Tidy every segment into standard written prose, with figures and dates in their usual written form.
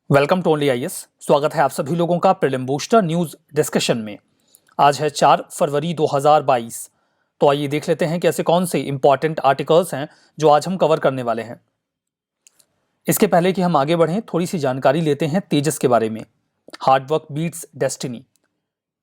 Welcome to only IAS. स्वागत है आप सभी लोगों का प्रीलिम बूस्टर न्यूज डिस्कशन में। आज है 4 फरवरी 2022। तो आइए देख लेते हैं कि ऐसे कौन से इंपॉर्टेंट आर्टिकल्स हैं जो आज हम कवर करने वाले हैं। इसके पहले कि हम आगे बढ़ें, थोड़ी सी जानकारी लेते हैं तेजस के बारे में। Hard work beats destiny.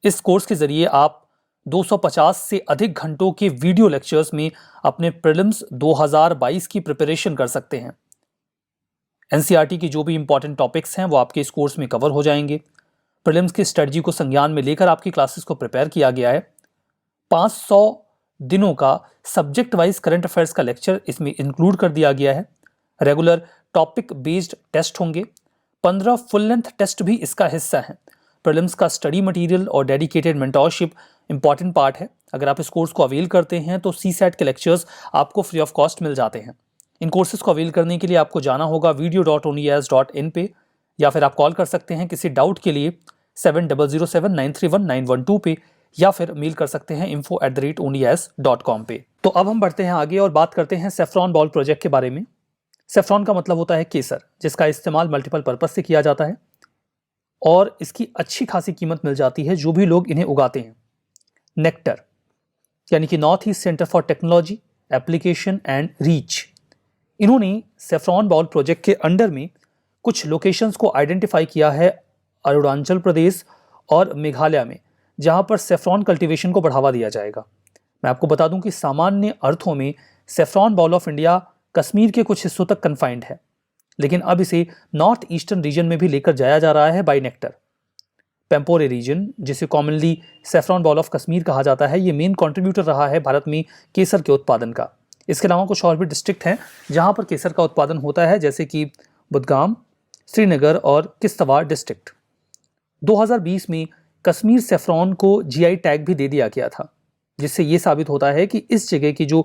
इस कोर्स के जरिए आप 250 से अधिक घंटों के वीडियो लेक्चर्स में अपने प्रीलिम्स 2022 की प्रिपरेशन कर सकते हैं। एनसीईआरटी की जो भी इंपॉर्टेंट टॉपिक्स हैं वो आपके इस कोर्स में कवर हो जाएंगे। प्रीलिम्स की स्ट्रेटजी को संज्ञान में लेकर आपकी क्लासेस को प्रिपेयर किया गया है। 500 दिनों का सब्जेक्ट वाइज करंट अफेयर्स का लेक्चर इसमें इंक्लूड कर दिया गया है। रेगुलर टॉपिक बेस्ड टेस्ट होंगे। 15 फुल लेंथ टेस्ट भी इसका हिस्सा है। प्रीलिम्स का स्टडी मटेरियल और डेडिकेटेड मेंटोरशिप इंपॉर्टेंट पार्ट है। अगर आप इस कोर्स को अवेल करते हैं तो सीसैट के लेक्चर्स आपको फ्री ऑफ कॉस्ट मिल जाते हैं। इन कोर्सेज को अवेल करने के लिए आपको जाना होगा video.onlyas.in पे, या फिर आप कॉल कर सकते हैं किसी डाउट के लिए 7007931912 पे, या फिर मेल कर सकते हैं info@onlyas.com पे। तो अब हम बढ़ते हैं आगे और बात करते हैं सेफ्रॉन बाउल प्रोजेक्ट के बारे में। सेफ्रॉन का मतलब होता है केसर, जिसका इस्तेमाल मल्टीपल पर्पज से किया जाता है और इसकी अच्छी खासी कीमत मिल जाती है जो भी लोग इन्हें उगाते हैं। नेक्टर यानी कि north east centre for technology application and reach, इन्होंने सेफ्रॉन बाउल प्रोजेक्ट के अंडर में कुछ लोकेशंस को आइडेंटिफाई किया है अरुणाचल प्रदेश और मेघालय में, जहां पर सेफ्रॉन कल्टीवेशन को बढ़ावा दिया जाएगा। मैं आपको बता दूं कि सामान्य अर्थों में saffron bowl of India Kashmir के कुछ हिस्सों तक कन्फाइंड है, लेकिन अब इसे नॉर्थ ईस्टर्न रीजन में भी लेकर जाया जा रहा है बाई नेक्टर। पेम्पोरे रीजन, जिसे commonly saffron bowl of Kashmir कहा जाता है, ये मेन कंट्रीब्यूटर रहा है भारत में केसर के उत्पादन का। इसके अलावा कुछ और भी डिस्ट्रिक्ट हैं जहां पर केसर का उत्पादन होता है, जैसे कि बुदगाम, श्रीनगर और किश्तवाड़ डिस्ट्रिक्ट। 2020 में कश्मीर सेफ्रॉन को जीआई टैग भी दे दिया गया था, जिससे ये साबित होता है कि इस जगह की जो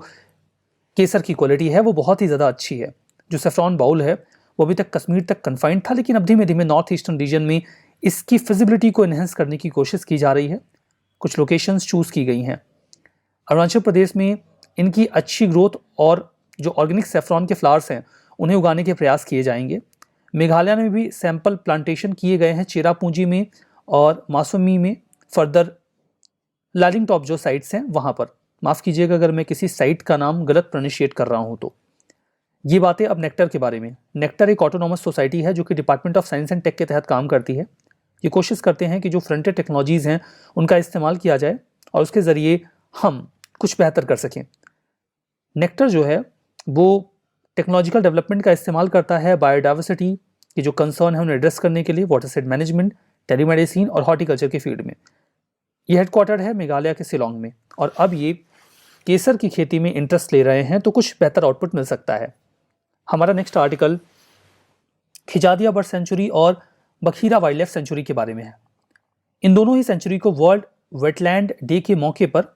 केसर की क्वालिटी है वो बहुत ही ज़्यादा अच्छी है। जो सेफ्रॉन बाउल है वो अभी तक कश्मीर तक कन्फाइंड था, लेकिन अब धीमे धीमे नॉर्थ ईस्टर्न रीजन में इसकी फिजिबिलिटी को इन्हेंस करने की कोशिश की जा रही है। कुछ लोकेशंस चूज की गई हैं। अरुणाचल प्रदेश में इनकी अच्छी ग्रोथ और जो ऑर्गेनिक सेफ्रॉन के फ्लावर्स हैं उन्हें उगाने के प्रयास किए जाएंगे। मेघालय में भी सैंपल प्लांटेशन किए गए हैं, चेरापूंजी में और मासूमी में। फर्दर लालिंग टॉप जो साइट्स हैं वहाँ पर, माफ़ कीजिएगा अगर मैं किसी साइट का नाम गलत प्रोनाउंशिएट कर रहा हूँ तो। ये बातें अब नेक्टर के बारे में। नेक्टर एक ऑटोनॉमस सोसाइटी है जो कि department of science and tech के तहत काम करती है। ये कोशिश करते हैं कि जो फ्रंटियर टेक्नोलॉजीज़ हैं उनका इस्तेमाल किया जाए और उसके ज़रिए हम कुछ बेहतर कर सकें। नेक्टर जो है वो टेक्नोलॉजिकल डेवलपमेंट का इस्तेमाल करता है बायोडाइवर्सिटी की जो कंसर्न है उन्हें एड्रेस करने के लिए, वाटर सेट मैनेजमेंट, टेलीमेडिसिन और हॉर्टिकल्चर के फील्ड में। ये हेडक्वार्टर है मेघालय के शिलोंग में और अब ये केसर की खेती में इंटरेस्ट ले रहे हैं, तो कुछ बेहतर आउटपुट मिल सकता है। हमारा next article Khijadiya bird sanctuary और बखीरा वाइल्ड लाइफ सेंचुरी के बारे में है। इन दोनों ही सेंचुरी को वर्ल्ड वेटलैंड डे के मौके पर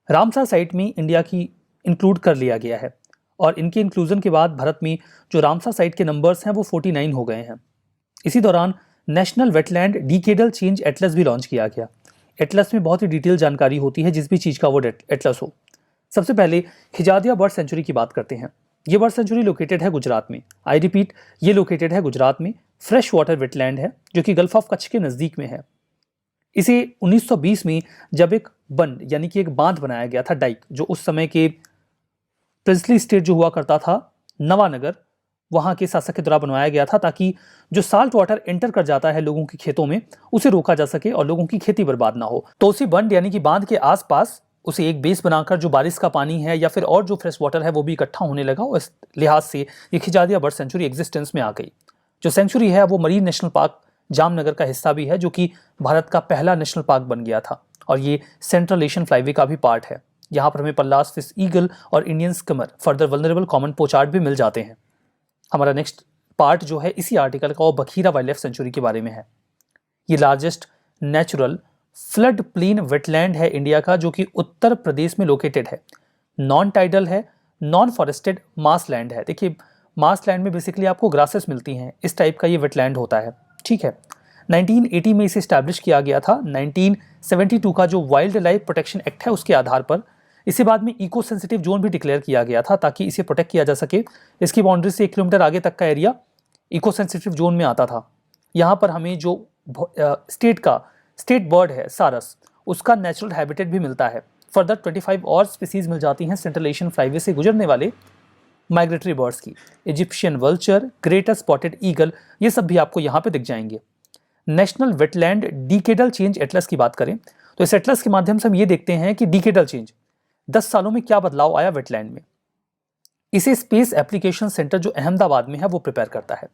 रामसर साइट में इंडिया की इंक्लूड कर लिया गया है और इनके इंक्लूजन के बाद भारत में जो रामसर साइट के नंबर्स हैं वो 49 हो गए हैं। इसी दौरान national wetland decadal change Atlas भी लॉन्च किया गया। एटलस में बहुत ही डिटेल जानकारी होती है जिस भी चीज़ का वो एटलस हो। सबसे पहले खिजादिया बर्ड सेंचुरी की बात करते हैं। ये बर्ड सेंचुरी लोकेटेड है गुजरात में। आई रिपीट, ये लोकेटेड है गुजरात में। फ्रेश वाटर वेटलैंड है जो कि गल्फ ऑफ कच्छ के नज़दीक में है। इसे 1920 में जब एक बंद यानी कि एक बांध बनाया गया था, डाइक, जो उस समय के प्रिंसली स्टेट जो हुआ करता था नवानगर, वहाँ के शासक के द्वारा बनवाया गया था, ताकि जो साल्ट वाटर एंटर कर जाता है लोगों की खेतों में उसे रोका जा सके और लोगों की खेती बर्बाद ना हो। तो उसी बंद यानी कि बांध के आसपास उसे एक बेस बनाकर जो बारिश का पानी है या फिर और जो फ्रेश वाटर है वो भी इकट्ठा होने लगा और इस लिहाज से ये खिजादिया बर्ड सेंचुरी एग्जिस्टेंस में आ गई। जो सेंचुरी है वो मरीन नेशनल पार्क जामनगर का हिस्सा भी है, जो कि भारत का पहला नेशनल पार्क बन गया था और ये सेंट्रल एशियन फ्लाईवे का भी पार्ट है। यहाँ पर हमें पल्लास फिश ईगल और Indian skimmer, further vulnerable common pochard भी मिल जाते हैं। हमारा नेक्स्ट पार्ट जो है इसी आर्टिकल का वो बखीरा वाइल्ड लाइफ सेंचुरी के बारे में है। ये largest natural flood plain wetland है इंडिया का, जो कि उत्तर प्रदेश में लोकेटेड है। नॉन टाइडल है, नॉन फॉरेस्टेड मार्श लैंड है। देखिए, मार्श लैंड में बेसिकली आपको ग्रासेस मिलती हैं, इस टाइप का ये वेटलैंड होता है, ठीक है। 1980 में इसे इस्टेब्लिश किया गया था। 1972 का जो वाइल्ड लाइफ प्रोटेक्शन एक्ट है उसके आधार पर इसे बाद में इको सेंसिटिव जोन भी डिक्लेयर किया गया था, ताकि इसे प्रोटेक्ट किया जा सके। इसकी बाउंड्री से 1 किलोमीटर आगे तक का एरिया इको सेंसिटिव जोन में आता था। यहाँ पर हमें जो स्टेट बर्ड है सारस, उसका नेचुरल हैबिटेट भी मिलता है। फर्दर 25 और स्पीसीज मिल जाती हैं सेंट्रल एशियन फ्लाईवे से गुजरने वाले माइग्रेटरी बर्ड्स की। Egyptian vulture, greater spotted eagle, ये सब भी आपको यहाँ पे दिख जाएंगे। National wetland decadal change Atlas की बात करें तो इस एटलस के माध्यम से हम ये देखते हैं कि डिकेडल चेंज 10 सालों में क्या बदलाव आया वेटलैंड में। इसे स्पेस एप्लीकेशन सेंटर जो अहमदाबाद में है वो प्रिपेयर करता है।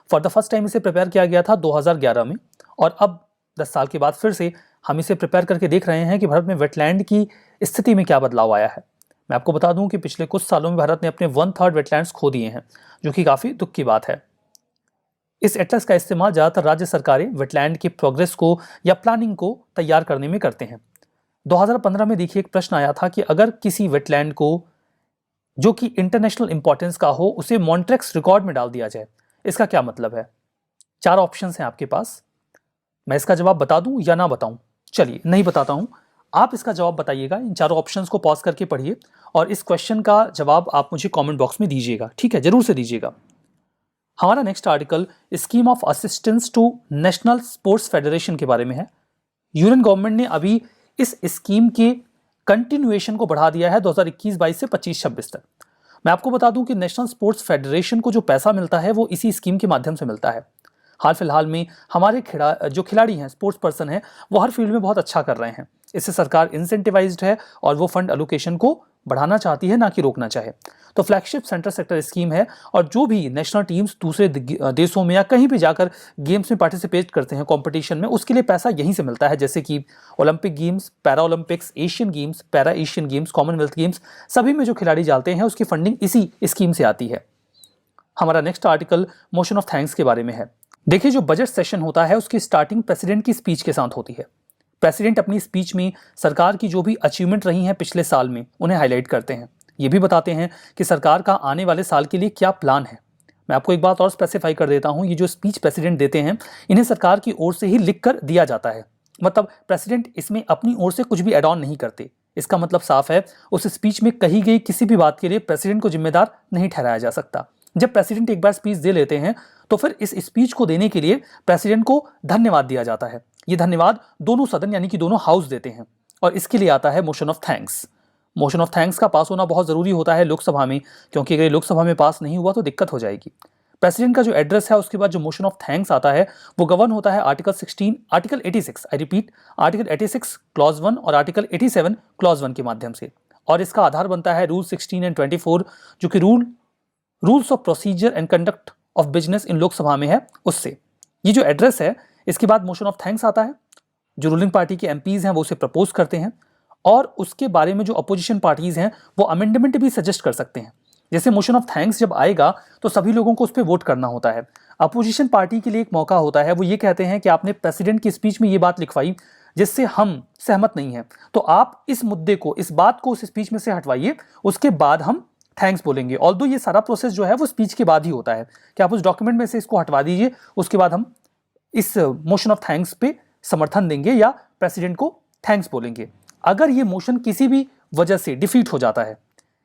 फॉर द फर्स्ट टाइम इसे प्रिपेयर किया गया था 2011 में, और अब 10 साल के बाद फिर से हम इसे प्रिपेयर करके देख रहे हैं कि भारत में वेटलैंड की स्थिति में क्या बदलाव आया है। मैं आपको बता दूं कि पिछले कुछ सालों में भारत ने अपने 1/3 वेटलैंड्स खो दिए हैं, जो कि काफ़ी दुख की बात है। इस एटलस का इस्तेमाल ज़्यादातर राज्य सरकारें वेटलैंड की प्रोग्रेस को या प्लानिंग को तैयार करने में करते हैं। 2015 में देखिए एक प्रश्न आया था कि अगर किसी वेटलैंड को जो कि इंटरनेशनल इंपॉर्टेंस का हो उसे मॉन्ट्रेक्स रिकॉर्ड में डाल दिया जाए, इसका क्या मतलब है। 4 ऑप्शंस हैं आपके पास, मैं इसका जवाब बता दूं या ना बताऊं। चलिए नहीं बताता हूं, आप इसका जवाब बताइएगा। इन चारों ऑप्शंस को पॉज करके पढ़िए और इस क्वेश्चन का जवाब आप मुझे कमेंट बॉक्स में दीजिएगा, ठीक है, जरूर से दीजिएगा। हमारा next article scheme of assistance to national sports federation के बारे में है। यूनियन गवर्नमेंट ने अभी इस स्कीम के कंटिन्यूएशन को बढ़ा दिया है 2021-22 से 25-26 तक। मैं आपको बता दूं कि नेशनल स्पोर्ट्स फेडरेशन को जो पैसा मिलता है वो इसी स्कीम के माध्यम से मिलता है। हाल फिलहाल में हमारे जो खिलाड़ी हैं, स्पोर्ट्स पर्सन हैं, वो हर फील्ड में बहुत अच्छा कर रहे हैं। इससे सरकार इंसेंटिवाइज्ड है और वो फंड एलोकेशन को बढ़ाना चाहती है, ना कि रोकना चाहे। तो फ्लैगशिप सेक्टर स्कीम है, और जो भी नेशनल टीम्स दूसरे देशों में या कहीं भी जाकर गेम्स में पार्टिसिपेट करते हैं कंपटीशन में, उसके लिए पैसा यहीं से मिलता है। जैसे कि Olympic games, para Olympics, Asian games, para Asian games, Commonwealth games, सभी में जो खिलाड़ी जाते हैं उसकी फंडिंग इसी स्कीम से आती है। हमारा next article motion of thanks के बारे में है। देखिए, जो बजट सेशन होता है उसकी स्टार्टिंग प्रेसिडेंट की स्पीच के साथ होती है। प्रेसिडेंट अपनी स्पीच में सरकार की जो भी अचीवमेंट रही हैं पिछले साल में उन्हें हाईलाइट करते हैं। ये भी बताते हैं कि सरकार का आने वाले साल के लिए क्या प्लान है। मैं आपको एक बात और स्पेसिफाई कर देता हूं, ये जो स्पीच प्रेसिडेंट देते हैं इन्हें सरकार की ओर से ही लिख कर दिया जाता है। मतलब प्रेसिडेंट इसमें अपनी ओर से कुछ भी एड ऑन नहीं करते। इसका मतलब साफ है, उस स्पीच में कही गई किसी भी बात के लिए प्रेसिडेंट को जिम्मेदार नहीं ठहराया जा सकता। जब प्रेसिडेंट एक बार स्पीच दे लेते हैं तो फिर इस स्पीच को देने के लिए प्रेसिडेंट को धन्यवाद दिया जाता है। ये धन्यवाद दोनों सदन यानी कि दोनों हाउस देते हैं, और इसके लिए आता है motion of thanks. Motion of thanks का पास होना बहुत जरूरी होता है लोकसभा में, क्योंकि अगर लोकसभा में पास नहीं हुआ तो दिक्कत हो जाएगी। प्रेसिडेंट का जो एड्रेस है उसके बाद जो मोशन ऑफ थैंक्स आता है वो गवर्न होता है article 86, I repeat, article 86 clause 1 और आर्टिकल 87 क्लॉज 1 के माध्यम से। और इसका आधार बनता है रूल 16 एंड 24, जो कि rules of procedure and conduct of business in Lok Sabha में है, उससे। ये जो एड्रेस है इसके बाद मोशन ऑफ थैंक्स आता है। जो रूलिंग पार्टी के एमपीज हैं वो उसे प्रपोज करते हैं, और उसके बारे में जो अपोजिशन पार्टीज हैं वो अमेंडमेंट भी सजेस्ट कर सकते हैं। जैसे मोशन ऑफ थैंक्स जब आएगा तो सभी लोगों को उस पर वोट करना होता है। अपोजिशन पार्टी के लिए एक मौका होता है, वो ये कहते हैं कि आपने प्रेसिडेंट की स्पीच में ये बात लिखवाई जिससे हम सहमत नहीं हैं, तो आप इस मुद्दे को, इस बात को उस स्पीच में से हटवाइए, उसके बाद हम थैंक्स बोलेंगे। ऑल्दो ये सारा प्रोसेस जो है वो स्पीच के बाद ही होता है कि आप उस डॉक्यूमेंट में से इसको हटवा दीजिए, उसके बाद हम इस मोशन ऑफ थैंक्स पे समर्थन देंगे या प्रेसिडेंट को थैंक्स बोलेंगे। अगर ये मोशन किसी भी वजह से डिफीट हो जाता है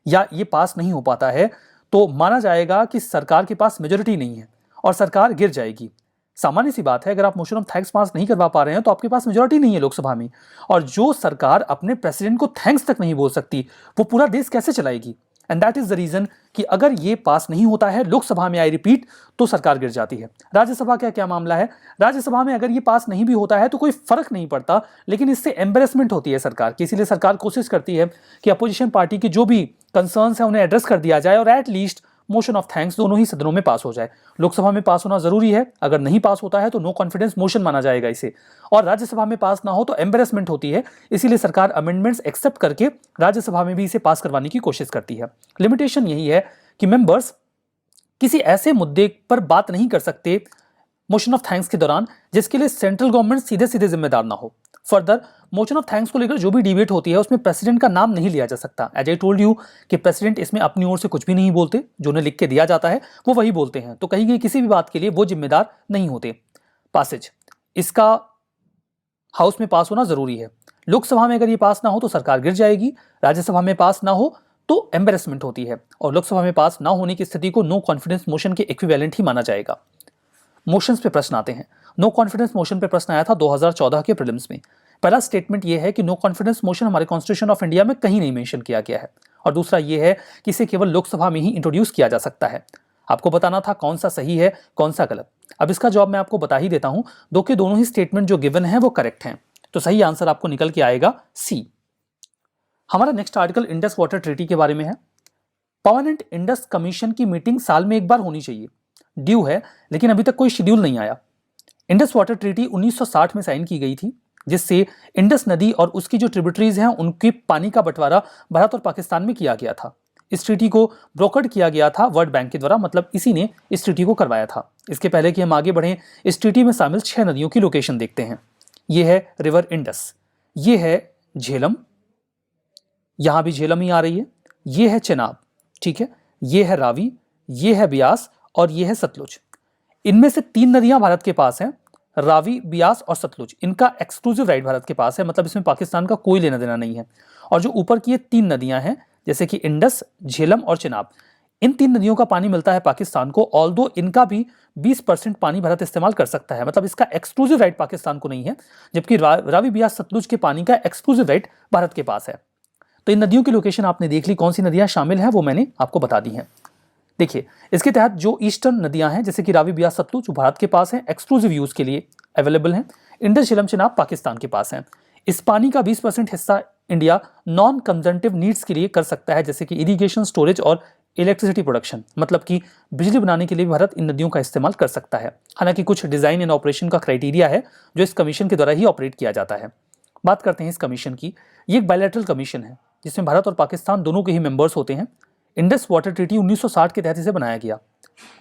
या ये पास नहीं हो पाता है तो माना जाएगा कि सरकार के पास मेजोरिटी नहीं है और सरकार गिर जाएगी। सामान्य सी बात है, अगर आप मोशन ऑफ थैंक्स पास नहीं करवा पा रहे हैं तो आपके पास मेजोरिटी नहीं है लोकसभा में, और जो सरकार अपने प्रेसिडेंट को थैंक्स तक नहीं बोल सकती वो पूरा देश कैसे चलाएगी। And that is the reason कि अगर ये पास नहीं होता है लोकसभा में, आई रिपीट, तो सरकार गिर जाती है। राज्यसभा का क्या मामला है, राज्यसभा में अगर ये पास नहीं भी होता है तो कोई फर्क नहीं पड़ता, लेकिन इससे एम्बेरसमेंट होती है सरकार की। इसीलिए सरकार कोशिश करती है कि अपोजिशन पार्टी की जो भी कंसर्न्स हैं उन्हें एड्रेस कर दिया जाए और at least motion of thanks दोनों ही सदनों में पास हो जाए। लोकसभा में पास होना जरूरी है, अगर नहीं पास होता है तो नो कॉन्फिडेंस मोशन माना जाएगा इसे, और राज्यसभा में पास ना हो तो एम्बेरसमेंट होती है। इसीलिए सरकार अमेंडमेंट्स एक्सेप्ट करके राज्यसभा में भी इसे पास करवाने की कोशिश करती है। लिमिटेशन यही है कि मेंबर्स किसी ऐसे मुद्दे पर बात नहीं कर सकते मोशन ऑफ थैंक्स के दौरान जिसके लिए सेंट्रल गवर्नमेंट सीधे सीधे जिम्मेदार ना हो। फर्दर मोशन ऑफ थैंक्स को लेकर जो भी डिबेट होती है उसमें प्रेसिडेंट का नाम नहीं लिया जा सकता। एज आई टोल्ड यू कि प्रेसिडेंट इसमें अपनी ओर से कुछ भी नहीं बोलते, जो उन्हें लिख के दिया जाता है वो वही बोलते हैं, तो कहीं गई किसी भी बात के लिए वो जिम्मेदार नहीं होते। पासेज, इसका हाउस में पास होना जरूरी है। लोकसभा में अगर ये पास ना हो तो सरकार गिर जाएगी, राज्यसभा में पास ना हो तो एम्बेरसमेंट होती है, और लोकसभा में पास ना होने की स्थिति को नो कॉन्फिडेंस मोशन के इक्विवेलेंट ही माना जाएगा। मोशंस पे प्रश्न आते हैं। नो कॉन्फिडेंस मोशन पे प्रश्न आया था 2014 के प्रीलिम्स में। पहला स्टेटमेंट ये है कि नो कॉन्फिडेंस मोशन हमारे कॉन्स्टिट्यूशन ऑफ इंडिया में कहीं नहीं मेंशन किया गया है, और दूसरा ये है कि इसे केवल लोकसभा में ही इंट्रोड्यूस किया जा सकता है। आपको बताना था कौन सा सही है कौन सा गलत। अब इसका जवाब मैं आपको बता ही देता हूं, दो के दोनों ही स्टेटमेंट जो गिवन है वो करेक्ट हैं, तो सही आंसर आपको निकल के आएगा सी। हमारा next article Indus water treaty के बारे में है। परमानेंट इंडस कमीशन की मीटिंग साल में एक बार होनी चाहिए, ड्यू है, लेकिन अभी तक कोई शेड्यूल नहीं आया। इंडस वाटर ट्रीटी 1960 में साइन की गई थी, जिससे इंडस नदी और उसकी जो ट्रिब्यूटरीज हैं उनके पानी का बंटवारा भारत और पाकिस्तान में किया गया था। इस ट्रीटी को ब्रोकर्ड किया गया था वर्ल्ड बैंक के द्वारा, मतलब इसी ने इस ट्रीटी को करवाया था। इसके पहले कि हम आगे बढ़ें, इस ट्रीटी में शामिल 6 नदियों की लोकेशन देखते हैं। ये है रिवर इंडस, ये है झेलम, यहां भी झेलम ही आ रही है, ये है चेनाब, ठीक है, ये है रावी, ये है ब्यास और ये है सतलुज। इनमें से 3 नदियां भारत के पास हैं, रावी, ब्यास और सतलुज। इनका एक्सक्लूसिव राइट भारत के पास है, मतलब इसमें पाकिस्तान का कोई लेना देना नहीं है। और जो ऊपर की ये 3 नदियां हैं, जैसे कि इंडस, झेलम और चेनाब, इन 3 नदियों का पानी मिलता है पाकिस्तान को, ऑल्दो इनका भी 20% पानी भारत इस्तेमाल कर सकता है, मतलब इसका एक्सक्लूसिव राइट पाकिस्तान को नहीं है, जबकि रावी, ब्यास, सतलुज के पानी का एक्सक्लूसिव राइट भारत के पास है। तो इन नदियों की लोकेशन आपने देख ली, कौन सी नदियां शामिल हैं वो मैंने आपको बता दी हैं। देखिए, इसके तहत जो ईस्टर्न नदियां हैं, जैसे कि रावी, ब्यास, सतलुज, जो भारत के पास हैं, एक्सक्लूसिव यूज के लिए अवेलेबल हैं। इंडस, झेलम, चेनाब पाकिस्तान के पास हैं। इस पानी का 20% हिस्सा इंडिया नॉन कंजम्पटिव नीड्स के लिए कर सकता है, जैसे कि इरिगेशन, स्टोरेज और इलेक्ट्रिसिटी प्रोडक्शन, मतलब कि बिजली बनाने के लिए भारत इन नदियों का इस्तेमाल कर सकता है। हालांकि कुछ डिजाइन एंड ऑपरेशन का क्राइटेरिया है जो इस कमीशन के द्वारा ही ऑपरेट किया जाता है। बात करते हैं इस कमीशन की। ये एक बायलैटरल कमीशन है जिसमें भारत और पाकिस्तान दोनों के ही मेंबर्स होते हैं। इंडस वाटर ट्रीटी 1960 के तहत इसे बनाया गया।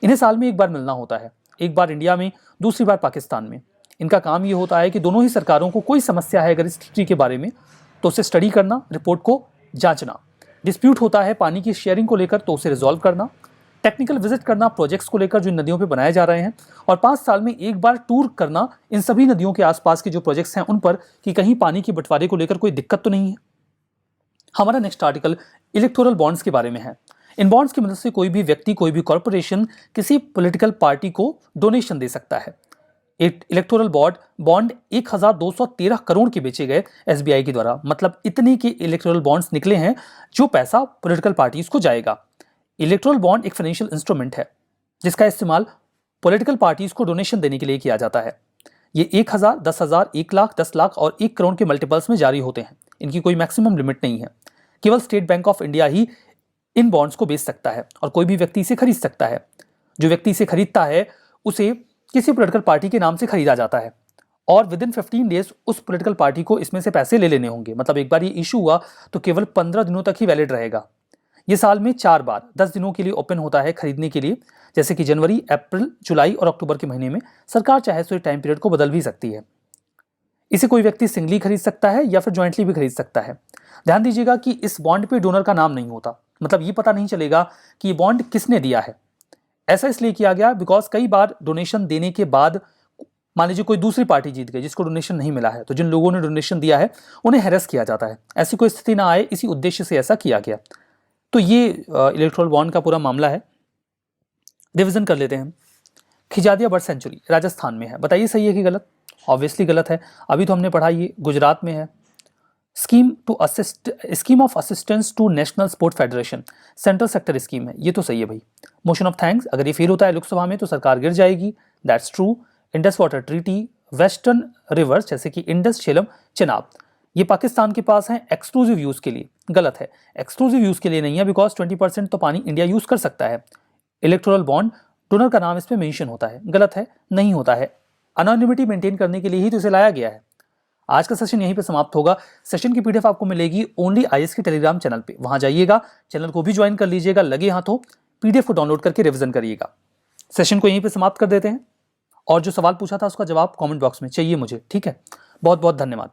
इन्हें साल में एक बार मिलना होता है, एक बार इंडिया में, दूसरी बार पाकिस्तान में। इनका काम ये होता है कि दोनों ही सरकारों को कोई समस्या है अगर इस ट्रीटी के बारे में, तो उसे स्टडी करना, रिपोर्ट को जांचना। डिस्प्यूट होता है पानी की शेयरिंग को लेकर, तो उसे रिजॉल्व करना। टेक्निकल विजिट करना प्रोजेक्ट्स को लेकर जो इन नदियों पे बनाए जा रहे हैं, और 5 साल में एक बार टूर करना इन सभी नदियों के आसपास के जो प्रोजेक्ट्स हैं उन पर, कि कहीं पानी की बंटवारे को लेकर कोई दिक्कत तो नहीं है। हमारा नेक्स्ट आर्टिकल इलेक्टोरल बॉन्ड्स के बारे में है। इन बॉन्ड्स की मदद से कोई भी व्यक्ति, कोई भी कॉर्पोरेशन किसी पॉलिटिकल पार्टी को डोनेशन दे सकता है। एक इलेक्टोरल बॉन्ड 1213 करोड़ के बेचे गए एसबीआई के द्वारा, मतलब इतने के इलेक्टोरल बॉन्ड्स निकले हैं जो पैसा पॉलिटिकल पार्टीज को जाएगा। इलेक्टोरल बॉन्ड एक फाइनेंशियल इंस्ट्रूमेंट है जिसका इस्तेमाल पॉलिटिकल पार्टीज को डोनेशन देने के लिए किया जाता है। ये 1000, 10,000, 1 लाख, 10 लाख और 1 करोड़ के मल्टीपल्स में जारी होते हैं। इनकी कोई मैक्सिमम लिमिट नहीं है। केवल state bank of India he in bonds को बेच सकता है और कोई भी व्यक्ति इसे खरीद सकता है। जो व्यक्ति इसे खरीदता है उसे किसी पॉलिटिकल पार्टी के नाम से खरीदा जाता है और विद इन 15 डेज उस पॉलिटिकल पार्टी को इसमें से पैसे ले लेने होंगे। मतलब एक बार ये इशू हुआ तो केवल 15 दिनों तक ही वैलिड रहेगा। ये साल में 4 बार 10 दिनों के लिए ओपन होता है खरीदने के लिए, जैसे कि जनवरी, अप्रैल, जुलाई और अक्टूबर के महीने में। सरकार चाहे तो टाइम पीरियड को बदल भी सकती है। इसे कोई व्यक्ति सिंगली खरीद सकता है या फिर ज्वाइंटली भी खरीद सकता है। ध्यान दीजिएगा कि इस बॉन्ड पे डोनर का नाम नहीं होता, मतलब ये पता नहीं चलेगा कि ये बॉन्ड किसने दिया है। ऐसा इसलिए किया गया बिकॉज कई बार डोनेशन देने के बाद मान लीजिए कोई दूसरी पार्टी जीत गई जिसको डोनेशन नहीं मिला है, तो जिन लोगों ने डोनेशन दिया है उन्हें हैरेस किया जाता है। ऐसी कोई स्थिति ना आए, इसी उद्देश्य से ऐसा किया गया। तो ये इलेक्टोरल बॉन्ड का पूरा मामला है। रिवीजन कर लेते हैं। खिजादिया बर्ड सेंचुरी राजस्थान में है, बताइए सही है कि गलत? ऑब्वियसली गलत है। अभी तो हमने पढ़ा ये गुजरात में है। Scheme of assistance to national sport federation, central sector scheme है, ये तो सही है भाई। मोशन ऑफ थैंक्स, अगर ये फेल होता है लोकसभा में तो सरकार गिर जाएगी, that's true. Indus water treaty, western rivers जैसे कि इंडस, झेलम, चेनाब, ये पाकिस्तान के पास है एक्सक्लूसिव यूज के लिए, गलत है। एक्सक्लूसिव यूज के लिए नहीं है बिकॉज 20% तो पानी इंडिया यूज कर सकता है। इलेक्टोरल बॉन्ड, डोनर का नाम इसमें मेंशन होता है, गलत है, नहीं होता है। अनोनिमिटी मेंटेन करने के लिए ही तो इसे लाया गया है। आज का सेशन यहीं पे समाप्त होगा। सेशन की पीडीएफ आपको मिलेगी ओनली आईएएस के टेलीग्राम चैनल पे, वहां जाइएगा, चैनल को भी ज्वाइन कर लीजिएगा, लगे हाथों पीडीएफ को डाउनलोड करके रिवीजन करिएगा। सेशन को यहीं पे समाप्त कर देते हैं और जो सवाल पूछा था उसका जवाब कमेंट बॉक्स में चाहिए मुझे, ठीक है? बहुत बहुत धन्यवाद।